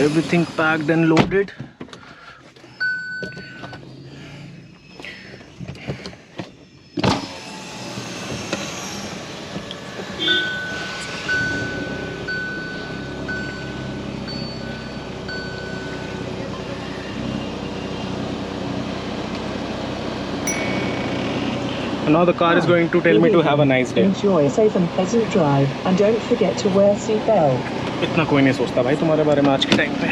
Everything packed and loaded. Now the car is going to tell me to have a nice day. Enjoy a safe and pleasant drive, and don't forget to wear seatbelt. इतना कोई नहीं सोचता भाई तुम्हारे बारे में आज के टाइम पे.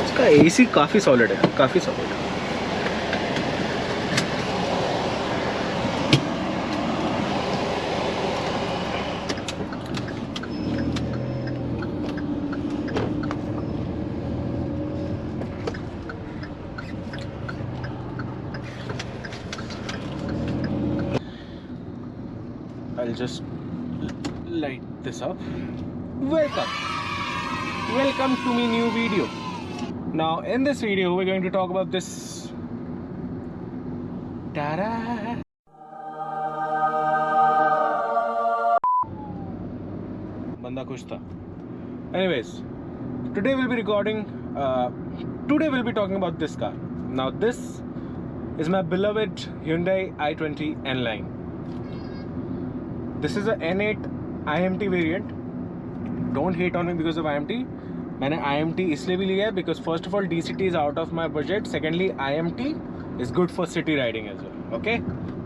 इसका एसी काफ़ी सॉलिड है, काफ़ी सॉलिड है. I'll just light this up. Welcome to my new video. Now in this video we're going to talk about this. Ta-da! Banda kuch tha. Anyways, today we'll be talking about this car. Now this is my beloved Hyundai i20 N-Line. This is a N8 IMT variant. Don't hate on me because of IMT. मैंने IMT इसलिए भी लिया है because first of all DCT is out of my budget. Secondly, IMT is good for city riding as well. Okay?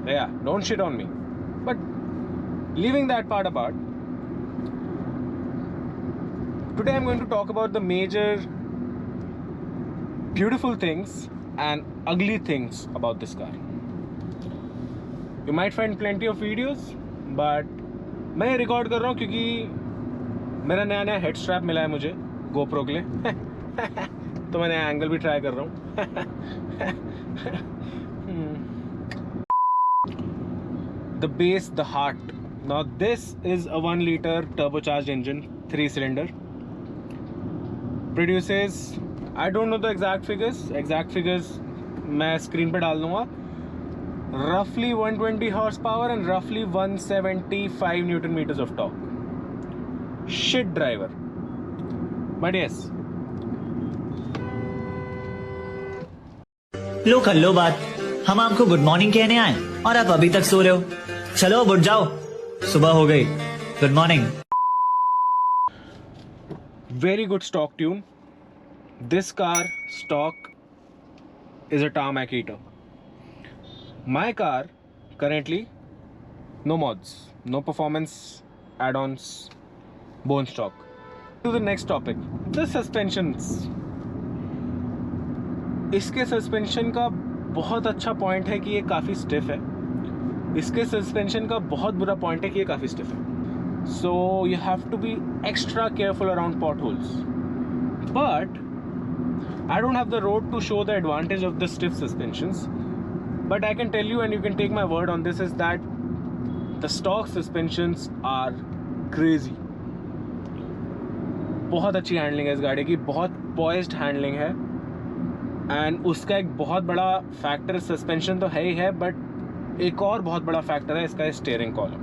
Yeah, don't shit on me. But leaving that part apart, today I'm going to talk about the major beautiful things and ugly things about this car. You might find plenty of videos, but मैं record कर रहा हूँ क्योंकि मेरा नया head strap मिला है मुझे GoPro के लिए. तो मैं नया एंगल भी ट्राई कर रहा हूँ. The base, the heart. Now this is a 1 liter turbocharged engine, 3-cylinder. Produces, I don't know the exact figures मैं स्क्रीन पे डाल दूंगा. Roughly 120 horsepower and roughly 175 Newton meters of torque. Shit driver. But yes. लो कर लो बात. हम आपको good morning कहने आए और आप अभी तक सो रहे हो. चलो उठ जाओ, सुबह हो गई. Good morning. Very good stock tune. This car stock is a tarmac eater. My car currently no mods, no performance add-ons, bone stock. To the next topic, the suspensions. इसके सस्पेंशन का बहुत अच्छा पॉइंट है कि ये काफ़ी stiff है. इसके सस्पेंशन का बहुत बुरा पॉइंट है कि ये काफ़ी स्टिफ है. So you have to be extra careful around potholes. But I don't have the road to show the advantage of the stiff suspensions. But I can tell you, and you can take my word on this, is that the stock suspensions are crazy. बहुत अच्छी handling है इस गाड़ी की, बहुत poised handling है. And उसका एक बहुत बड़ा फैक्टर सस्पेंशन तो है ही है, बट एक और बहुत बड़ा फैक्टर है इसका स्टीयरिंग कॉलम.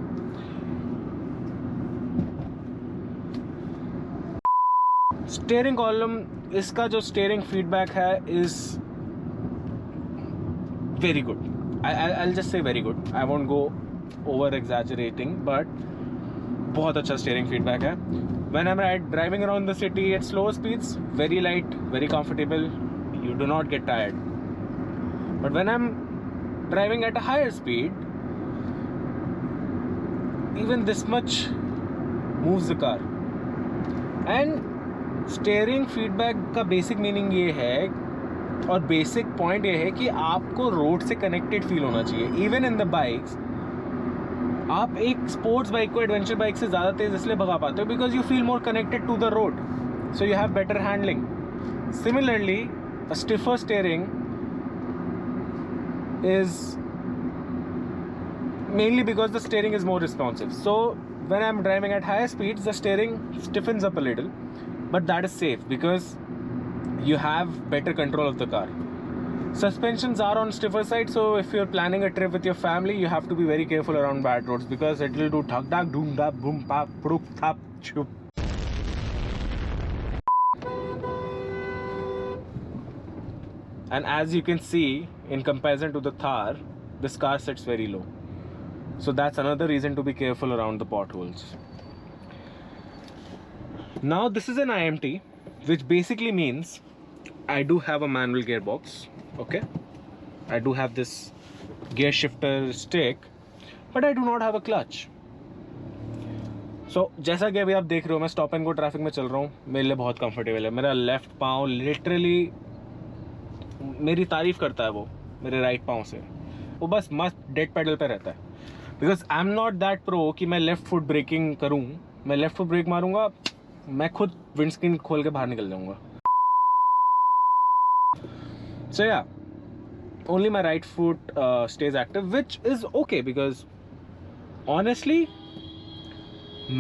स्टीयरिंग कॉलम, इसका जो स्टीयरिंग फीडबैक है is very good. I'll just say very good. I won't go over exaggerating, but बहुत अच्छा steering feedback है. When I'm driving around the city at slower speeds, very light, very comfortable. You do not get tired. But when I'm driving at a higher speed, even this much moves the car. And steering feedback का basic meaning ये है और basic point ये है कि आपको road से connected feel होना चाहिए. इवन इन द बाइक्स, आप एक स्पोर्ट्स बाइक को एडवेंचर बाइक से ज़्यादा तेज़ इसलिए भगा पाते हो because you feel more connected to the road, so you have better handling. Similarly a stiffer steering is mainly because the steering is more responsive. So when I'm driving at higher speeds, the steering stiffens up a little, but that is safe because you have better control of the car. Suspensions are on stiffer side, so if you're planning a trip with your family, you have to be very careful around bad roads because it will do thak dak doom da boom pa pruk thap chup. And as you can see, in comparison to the Thar, this car sits very low. So that's another reason to be careful around the potholes. Now this is an IMT, which basically means I do have a manual gearbox. Okay, I do have this gear shifter stick, but I do not have a clutch. So जैसा कि अभी आप देख रहे हो, मैं stop and go traffic में चल रहा हूँ, मेरे लिए बहुत कंफर्टेबल है. मेरा लेफ्ट पाँव लिटरली मेरी तारीफ करता है, वो मेरे राइट पाँव से, वो बस मस्त डेड पेडल पे रहता है. Because I am not that pro कि मैं लेफ्ट फुट ब्रेकिंग करूँ. मैं लेफ्ट फुट ब्रेक मारूंगा, मैं खुद विंडस्क्रीन खोल के बाहर निकल जाऊंगा. So yeah, only my right foot stays active, which is okay because honestly,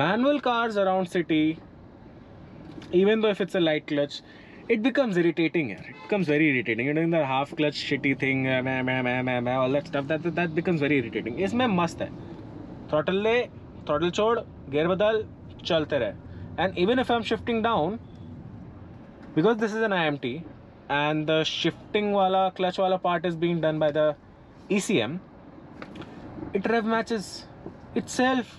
manual cars around city, even though if it's a light clutch, it becomes irritating. It becomes very irritating. You're doing the half clutch shitty thing, all that stuff. That becomes very irritating. इसमें मस्त है. Throttle ले, throttle छोड़, gear बदल, चलते रहे. And even if I'm shifting down, because this is an IMT, and the shifting wala clutch wala part is being done by the ECM, it rev matches itself,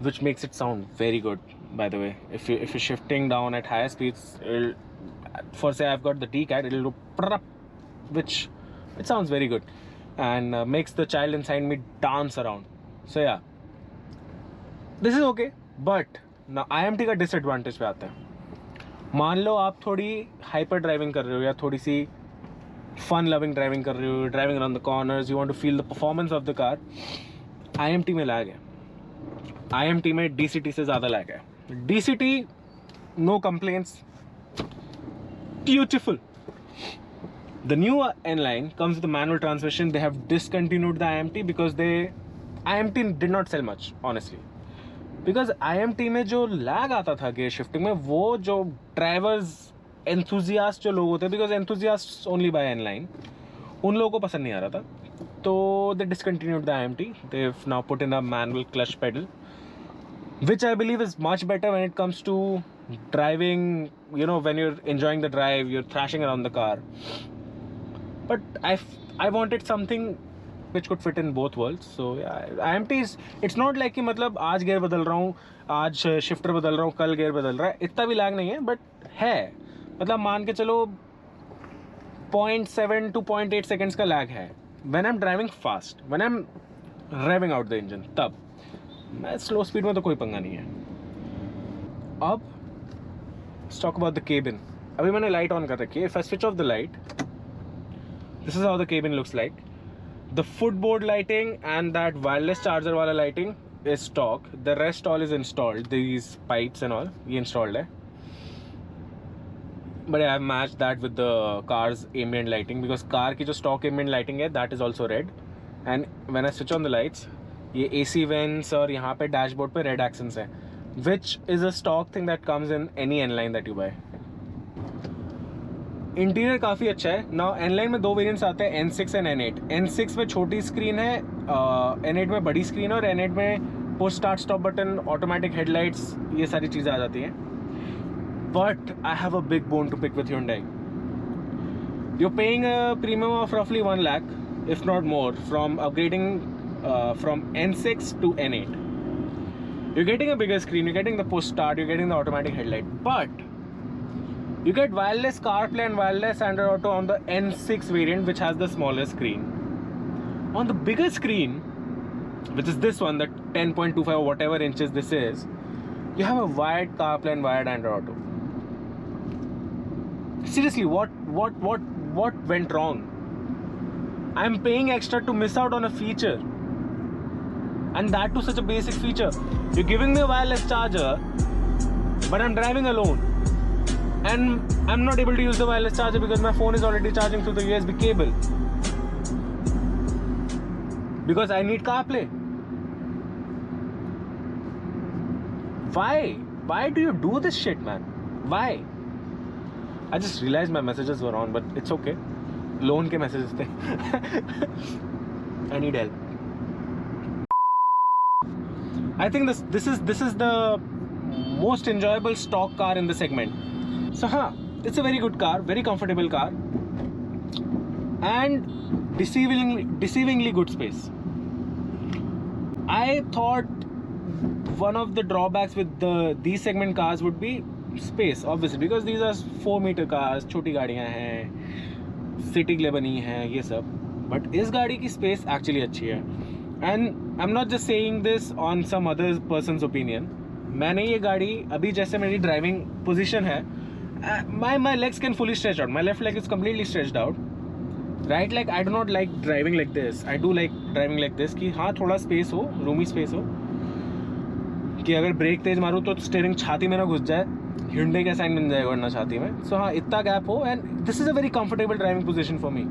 which makes it sound very good. By the way, if you're shifting down at higher speeds, it'll, for say I've got the TCAT, it'll do prap, which it sounds very good and makes the child inside me dance around. So yeah, this is okay. But now IMT का disadvantage पे आता है. मान लो आप थोड़ी hyper driving कर रहे हो या थोड़ी सी फन लविंग ड्राइविंग कर रहे हो, driving around the corners, you want to feel the performance of the car. IMT में लैग है. IMT में DCT से ज़्यादा लैग है. DCT no complaints, beautiful. The new N-Line comes with a manual transmission. They have discontinued the IMT because IMT did not sell much, honestly. Because IMT में जो lag आता था gear shifting में, वो जो ड्राइवर्स एंथुजियास्ट जो लोग होते हैं, because enthusiast only by N-Line, उन लोगों को पसंद नहीं आ रहा था. तो they discontinued the IMT. They have now put in a manual clutch pedal, which I believe is much better when it comes to driving, you know, when you're enjoying the drive, you're thrashing around the car. But I wanted something which could fit in both worlds. So yeah, IMT is, it's not like कि मतलब आज gear बदल रहा हूँ, आज shifter बदल रहा हूँ, कल गेयर बदल रहा है, इतना भी लैग नहीं है. बट है, मतलब मान के चलो 0.7 to 0.8 seconds का लैग है when I'm driving fast, when I'm revving out the engine. तब मैं स्लो स्पीड में तो कोई पंगा नहीं है. अब let's talk about the cabin. अभी मैंने लाइट ऑन कर रखी है. If I switch off the light, this is how the cabin looks like. The footboard lighting and that wireless charger wala lighting is stock. The rest all is installed. These pipes and all ये installed है. But I have matched that with the car's ambient lighting because car की जो stock ambient lighting है, that is also red. And when I switch on the lights, ये AC vents और यहाँ पे dashboard पे red accents है, which is a stock thing that comes in any N-Line that you buy. Interior काफ़ी अच्छा है. नाउ N-Line में दो वेरिएंट्स आते हैं, N6 एंड N8. N6 में छोटी स्क्रीन है, N8 में बड़ी स्क्रीन है, और N8 में push start stop button, automatic headlights, ये सारी चीज़ें आ जाती हैं. But I have a big bone to pick with Hyundai. You're paying a premium of roughly 1 lakh, if not more, from upgrading from N6 to N8. You're getting a bigger screen, you're getting the push start, you're getting the automatic headlight, but you get wireless CarPlay and wireless Android Auto on the N6 variant, which has the smaller screen. On the bigger screen, which is this one, the 10.25 or whatever inches this is, you have a wired CarPlay and wired Android Auto. Seriously, what went wrong? I'm paying extra to miss out on a feature, and that too such a basic feature. You're giving me a wireless charger, but I'm driving alone. And I'm not able to use the wireless charger because my phone is already charging through the USB cable. Because I need CarPlay. Why do you do this shit, man? Why? I just realized my messages were on, but it's okay. Loan के messages थे. I need help. I think this is the most enjoyable stock car in the segment. So it's a very good car, very comfortable car, and deceivingly good space. I thought one of the drawbacks with these segment cars would be space, obviously, because these are 4-meter cars, छोटी गाड़ियाँ हैं, city के लिए बनी हैं ये सब. But इस गाड़ी की स्पेस एक्चुअली अच्छी है. And I am not just saying this on some other person's opinion. मैंने ये गाड़ी अभी, जैसे मेरी ड्राइविंग पोजीशन है, my legs can fully stretch out. My left leg is completely stretched out. Right leg, I do not like driving like this. I do like driving like this, कि हाँ थोड़ा स्पेस हो, Rumi space हो, कि अगर break तेज मारूँ तो steering छाती में ना घुस जाए, हिंडे का साइन बन जाएगा वरना छाती में. सो हाँ, इतना गैप हो. And this is a very comfortable driving position for me.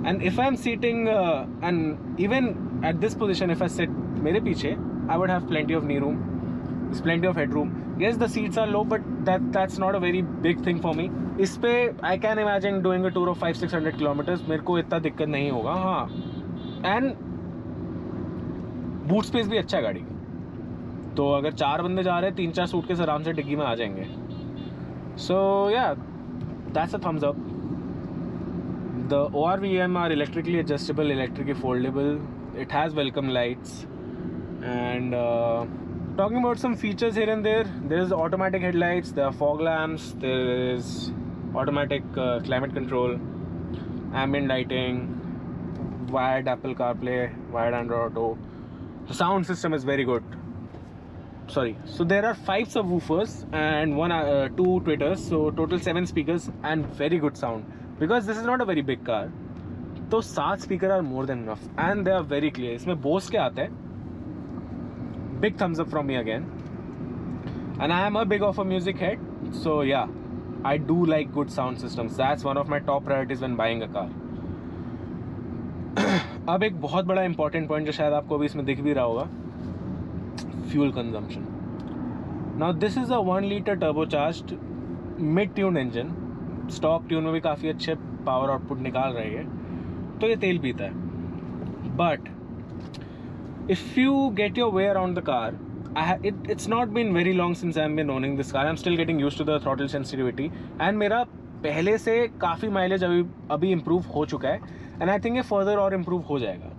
And if I am sitting and even at this position, if I sit मेरे पीछे, I would have plenty of knee room, plenty of headroom. Yes, the seats are low, but that's not a very big thing for me. इस पे I can imagine doing a tour of 500-600 kilometers. मेरे को इतना दिक्कत नहीं होगा. हाँ, and boot space भी अच्छा है गाड़ी का. तो अगर 4 बंदे जा रहे हैं, 3-4 सूटकेस आराम से डिग्गी में आ जाएंगे. So yeah, that's a thumbs up. The ORVM are electrically adjustable, electrically foldable. It has welcome lights, and talking about some features here and there is automatic headlights, there are fog lamps, there is automatic climate control, ambient lighting, wired Apple CarPlay, wired Android Auto. The sound system is very good. So there are 5 subwoofers and 2 tweeters, so total 7 speakers and very good sound. Because this is not a very big car, तो 7 speakers are more than enough and they are very clear. इसमें Bose के आते हैं. Big thumbs up from me again. And I am a big of a music head, so yeah, I do like good sound systems. That's one of my top priorities when buying a car. अब एक बहुत बड़ा important point जो शायद आपको अभी इसमें दिख भी रहा होगा, fuel consumption. Now this is a 1-liter turbocharged mid-tuned engine. Stock tune में भी काफ़ी अच्छे power output निकाल रही है, तो ये तेल पीता है. But if you get your way around the car, it's not been very long since I've been owning this car. I'm still getting used to the throttle sensitivity, and मेरा पहले से काफ़ी माइलेज अभी इम्प्रूव हो चुका है. And I think ये further और इम्प्रूव हो जाएगा.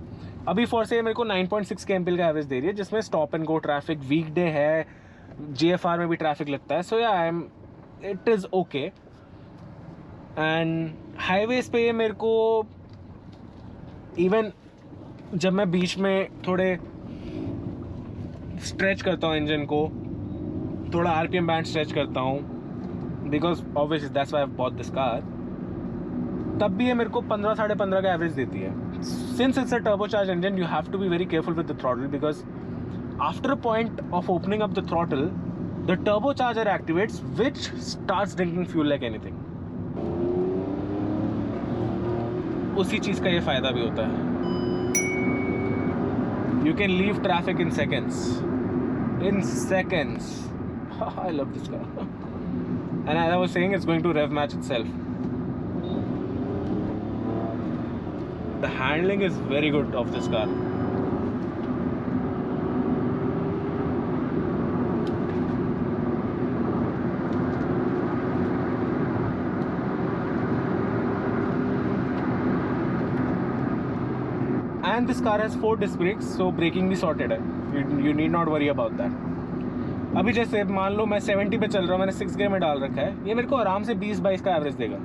अभी फॉर से मेरे को 9.6 kmpl का एवरेज दे रही है, जिसमें स्टॉप एंड गो ट्रैफिक, वीकडे है, GFR में भी ट्रैफिक लगता है. सो या it is okay. And highways पे ये मेरे को, इवन जब मैं बीच में थोड़े स्ट्रेच करता हूँ इंजन को, थोड़ा RPM बैंड स्ट्रेच करता हूँ, because obviously that's why I bought this car, तब भी ये मेरे को 15-15.5 का एवरेज देती है. Since it's a turbocharge engine, you have to be very careful with the throttle, because after a point of opening up the throttle, the turbocharger activates, which starts drinking fuel like anything. उसी चीज़ का ये फ़ायदा भी होता है. You can leave traffic in seconds. In seconds. I love this car. And as I was saying, it's going to rev match itself. The handling is very good of this car. And this car has 4 disc brakes, so braking भी sorted है. You need not worry about that. अभी जैसे मान लो मैं 70 पे चल रहा हूँ, मैंने 6 गियर में डाल रखा है, ये मेरे को आराम से 20-22 का एवरेज देगा.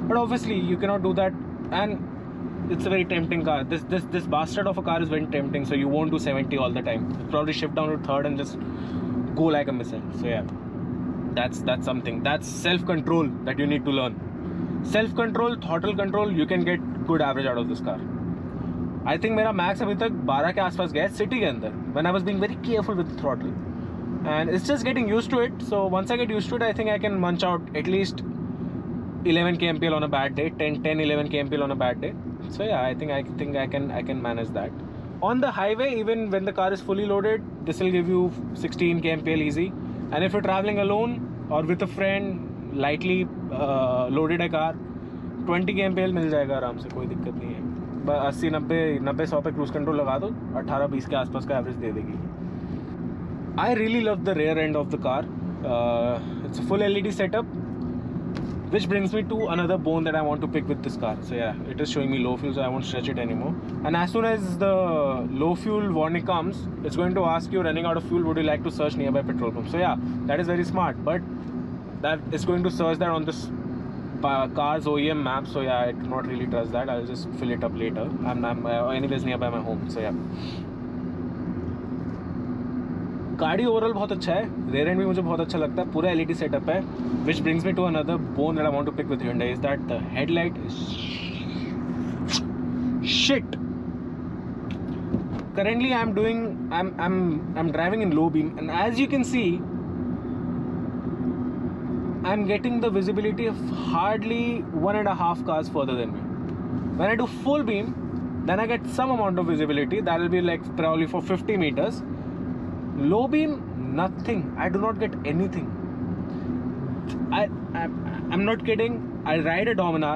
But obviously you cannot do that, and it's a very tempting car. This bastard of a car is very tempting, so you won't do 70 all the time. You'll probably shift down to 3rd and just go like a missile. So yeah, that's something. That's self-control that you need to learn. Self-control, throttle control, you can get good average out of this car. I think मेरा max अभी तक 12 के आसपास गया city के अंदर, when I was being very careful with the throttle, and it's just getting used to it. So once I get used to it, I think I can munch out at least 11 kmpl on a bad day, 10-11 kmpl on a bad day. So yeah, I think I can manage that. On the highway, even when the car is fully loaded, this will give you 16 kmpl easy. And if you're traveling alone or with a friend, lightly loaded a car, 20 kmpl मिल जाएगा आराम से, कोई दिक्कत नहीं है. 80-90-100 पे cruise control लगा दो, 18-20 के आसपास का एवरेज दे देगी. I really love the rear end of the car. It's a full LED setup, which brings me to another bone that I want to pick with this car. So yeah, it is showing me low fuel, so I won't stretch it anymore. And as soon as the low fuel warning comes, it's going to ask you, running out of fuel, would you like to search nearby petrol pump? So yeah, that is very smart, but that is going to search that on this car's OEM map. So yeah, I do not really trust that. I'll just fill it up later. I'm anyways nearby my home, so yeah. गाड़ी overall बहुत अच्छा है. Rare and भी मुझे बहुत अच्छा लगता है. पूरा एलईडी सेटअप है. Which brings me to another bone that I want to pick with Hyundai is that the headlight is shit. Currently I'm driving in low beam, and as you can see, I'm getting the visibility of hardly 1.5 cars further than me. When I do full beam, then I get some amount of visibility. That will be like probably for 50 meters. Low beam, nothing. I do not get anything. I'm not kidding. I ride a Dominar.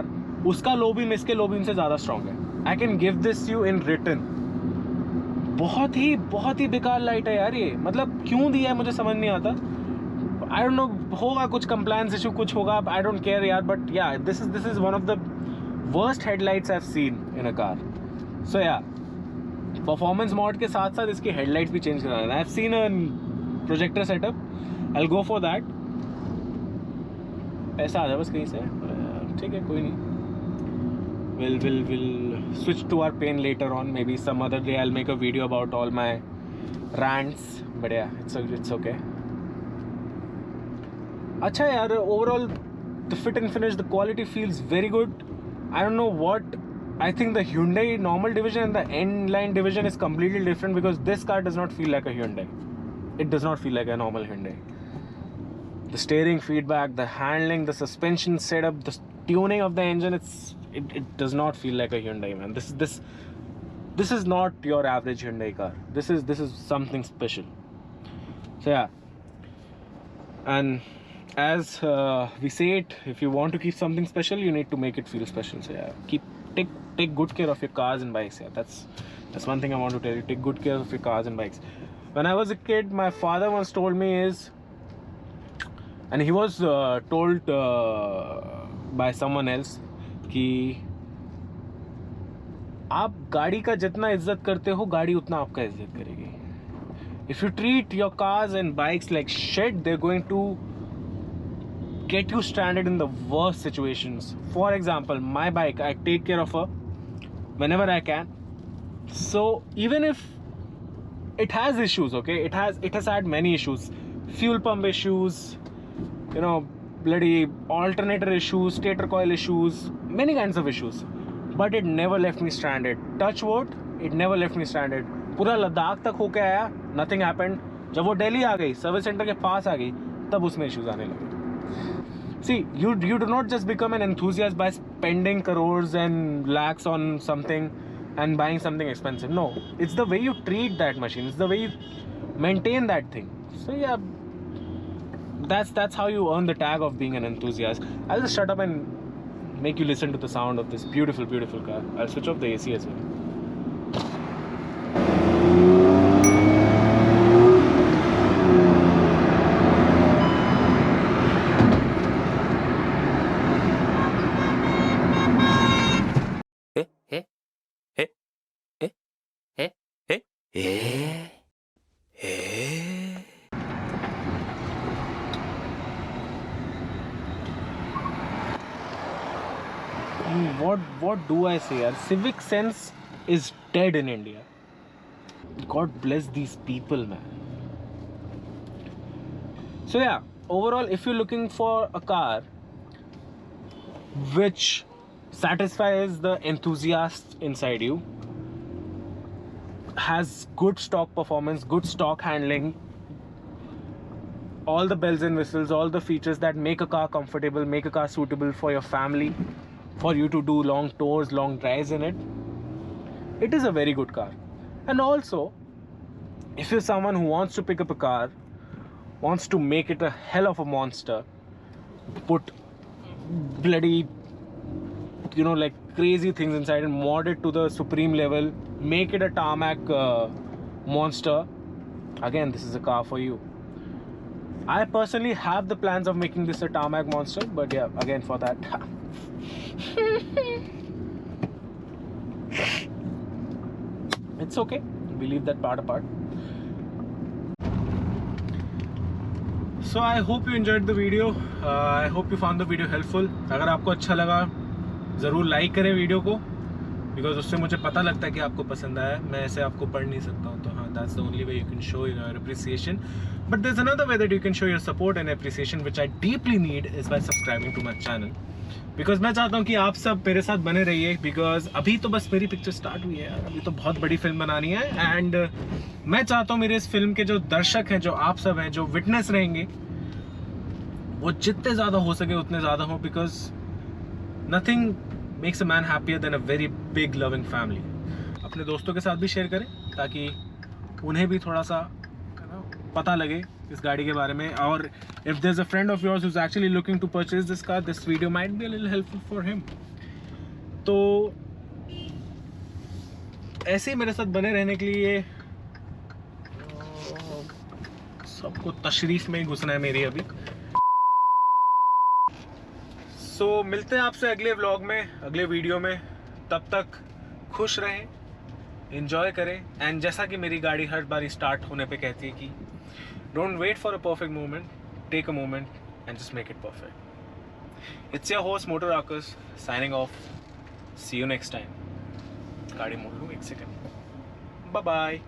उसका low beam इसके low beam से ज़्यादा strong है. I can give this you in written. बहुत ही बेकार light है यार ये. मतलब क्यों दिया है मुझे समझ नहीं आता. I don't know, होगा कुछ compliance issue, कुछ होगा. I don't care यार. But yeah, this is one of the worst headlights I've seen in a car. So yeah. Performance mod के साथ साथ इसकी हेडलाइट्स भी चेंज कराना है. I have seen a projector setup. I will go for that. पैसा आ जाए बस कहीं से. ठीक है, कोई नहीं. Will switch to our pen later on. Maybe some other day I will make a video about all my rants. But ya, it's okay. अच्छा यार, overall the fit and finish, the quality feels very good. I don't know what. I think the Hyundai normal division and the N-line division is completely different, because this car does not feel like a Hyundai. It does not feel like a normal Hyundai. The steering feedback, the handling, the suspension setup, the tuning of the engine, it does not feel like a Hyundai, man. This is not your average Hyundai car. This is something special. So yeah. And as we say it, if you want to keep something special, you need to make it feel special. So yeah, take good care of your cars and bikes. Yeah, that's one thing I want to tell you. Take good care of your cars and bikes. When I was a kid, my father once told me and he was told by someone else कि आप गाड़ी का जितना इज्जत करते हो, गाड़ी उतना आपका इज्जत करेगी. If you treat your cars and bikes like shit, they're going to get you stranded in the worst situations. For example, my bike, I take care of her whenever I can. So even if it has issues, okay, it has had many issues. Fuel pump issues, you know, bloody alternator issues, stator coil issues, many kinds of issues. But it never left me stranded. Touch wood, it never left me stranded. पूरा लद्दाख तक होके आया, nothing happened. जब वो दिल्ली आ गई, service centre के पास आ गई, तब उसमें इश्यूज आने लगे. See, you do not just become an enthusiast by spending crores and lakhs on something and buying something expensive. No, it's the way you treat that machine. It's the way you maintain that thing. So yeah, that's how you earn the tag of being an enthusiast. I'll just shut up and make you listen to the sound of this beautiful, beautiful car. I'll switch off the AC as well. What do I say? Civic sense is dead in India. God bless these people, man. So yeah, overall, if you're looking for a car which satisfies the enthusiast inside you, has good stock performance, good stock handling, all the bells and whistles, all the features that make a car comfortable, make a car suitable for your family, for you to do long tours, long drives in it, it is a very good car. And also, if you're someone who wants to pick up a car, wants to make it a hell of a monster, put bloody, like crazy things inside and mod it to the supreme level, make it a tarmac monster, again, this is a car for you. I personally have the plans of making this a tarmac monster, but yeah, again, for that it's okay, we leave that part apart. So I hope you enjoyed the video. I hope you found the video helpful. अगर आपको अच्छा लगा ज़रूर like करें video को, because उससे मुझे पता लगता है कि आपको पसंद आया. मैं ऐसे आपको पढ़ नहीं सकता हूँ, तो हाँ, that's the only way you can show your appreciation. But there is another way that you can show your support and appreciation which I deeply need is by subscribing to my channel. Because मैं चाहता हूँ कि आप सब मेरे साथ बने रहिए, बिकॉज अभी तो बस मेरी पिक्चर स्टार्ट हुई है यार, अभी तो बहुत बड़ी फिल्म बनानी है. एंड मैं चाहता हूँ मेरे इस फिल्म के जो दर्शक हैं, जो आप सब हैं, जो विटनेस रहेंगे, वो जितने ज़्यादा हो सके उतने ज़्यादा हो, because nothing makes a man happier than a very big loving family. अपने दोस्तों के साथ भी शेयर करें ताकि उन्हें भी थोड़ा सा पता लगे इस गाड़ी के बारे में. और if there is a friend of yours who is actually looking to purchase this car, this video might be a little helpful for him. तो ऐसे ही मेरे साथ बने रहने के लिए सबको तशरीफ में ही घुसना है मेरी अभी. सो मिलते हैं आपसे अगले व्लॉग में, अगले वीडियो में. तब तक खुश रहें, एंजॉय करें. एंड जैसा कि मेरी गाड़ी हर बार स्टार्ट होने पे कहती है कि don't wait for a perfect moment, take a moment and just make it perfect. It's your host motor rocks signing off. See you next time. गाड़ी मोड़ लूँ 1 सेकेंड. Bye bye.